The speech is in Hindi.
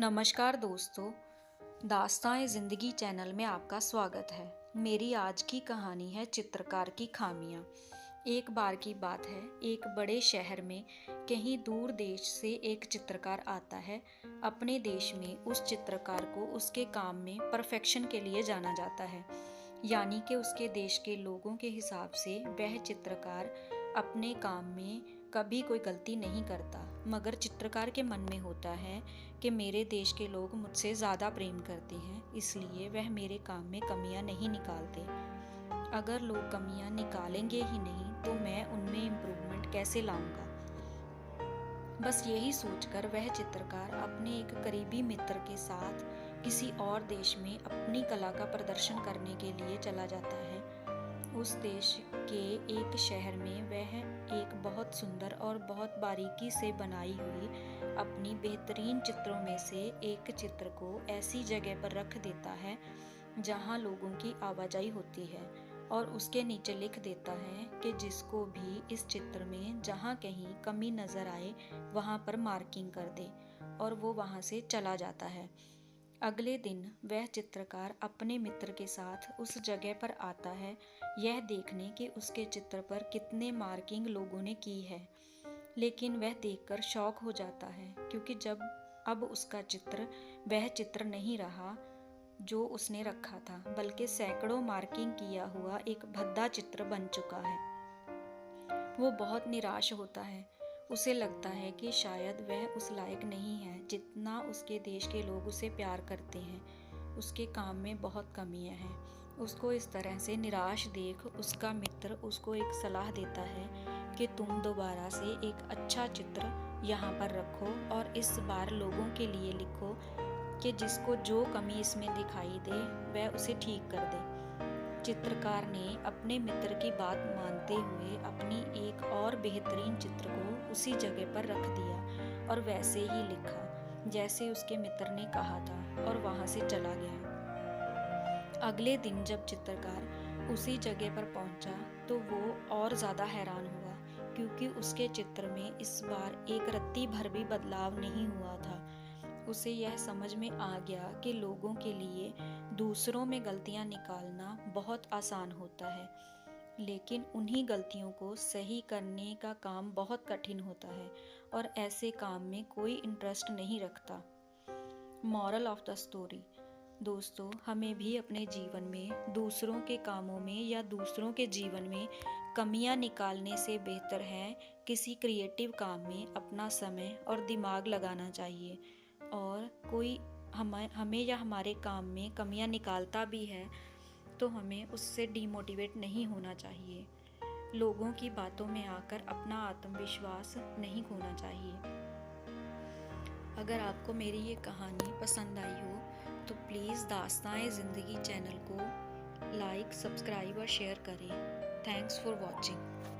नमस्कार दोस्तों, दास्तान ज़िंदगी चैनल में आपका स्वागत है। मेरी आज की कहानी है चित्रकार की खामियाँ। एक बार की बात है, एक बड़े शहर में कहीं दूर देश से एक चित्रकार आता है। अपने देश में उस चित्रकार को उसके काम में परफेक्शन के लिए जाना जाता है, यानी कि उसके देश के लोगों के हिसाब से वह चित्रकार अपने काम में कभी कोई गलती नहीं करता। मगर चित्रकार के मन में होता है कि मेरे देश के लोग मुझसे ज़्यादा प्रेम करते हैं, इसलिए वह मेरे काम में कमियां नहीं निकालते। अगर लोग कमियां निकालेंगे ही नहीं तो मैं उनमें इम्प्रूवमेंट कैसे लाऊंगा। बस यही सोचकर वह चित्रकार अपने एक करीबी मित्र के साथ किसी और देश में अपनी कला का प्रदर्शन करने के लिए चला जाता है। उस देश के एक शहर में वह एक बहुत सुंदर और बहुत बारीकी से बनाई हुई अपनी बेहतरीन चित्रों में से एक चित्र को ऐसी जगह पर रख देता है जहां लोगों की आवाजाही होती है, और उसके नीचे लिख देता है कि जिसको भी इस चित्र में जहां कहीं कमी नज़र आए वहां पर मार्किंग कर दे, और वो वहां से चला जाता है। अगले दिन वह चित्रकार अपने मित्र के साथ उस जगह पर आता है, यह देखने कि उसके चित्र पर कितने मार्किंग लोगों ने की है। लेकिन वह देखकर शॉक हो जाता है, क्योंकि जब अब उसका चित्र वह चित्र नहीं रहा जो उसने रखा था, बल्कि सैकड़ों मार्किंग किया हुआ एक भद्दा चित्र बन चुका है। वो बहुत निराश होता है। उसे लगता है कि शायद वह उस लायक नहीं है जितना उसके देश के लोग उसे प्यार करते हैं। उसके काम में बहुत कमियां हैं। उसको इस तरह से निराश देख उसका मित्र उसको एक सलाह देता है कि तुम दोबारा से एक अच्छा चित्र यहाँ पर रखो और इस बार लोगों के लिए लिखो कि जिसको जो कमी इसमें दिखाई दे वह उसे ठीक कर दे। चित्रकार ने अपने मित्र की बात मानते हुए अपनी एक और बेहतरीन चित्र को उसी जगह पर रख दिया और वैसे ही लिखा जैसे उसके मित्र ने कहा था, और वहां से चला गया। अगले दिन जब चित्रकार उसी जगह पर पहुंचा तो वो और ज़्यादा हैरान हुआ, क्योंकि उसके चित्र में इस बार एक रत्ती भर भी बदलाव नहीं हुआ था। उसे यह समझ में आ गया कि लोगों के लिए दूसरों में गलतियां निकालना बहुत आसान होता है, लेकिन उन्हीं गलतियों को सही करने का काम बहुत कठिन होता है, और ऐसे काम में कोई इंटरेस्ट नहीं रखता। मॉरल ऑफ द स्टोरी, दोस्तों, हमें भी अपने जीवन में दूसरों के कामों में या दूसरों के जीवन में कमियां निकालने से बेहतर है किसी क्रिएटिव काम में अपना समय और दिमाग लगाना चाहिए। और कोई हमें या हमारे काम में कमियां निकालता भी है तो हमें उससे डीमोटिवेट नहीं होना चाहिए। लोगों की बातों में आकर अपना आत्मविश्वास नहीं खोना चाहिए। अगर आपको मेरी ये कहानी पसंद आई हो तो प्लीज़ दास्तान ज़िंदगी चैनल को लाइक, सब्सक्राइब और शेयर करें। Thanks for watching.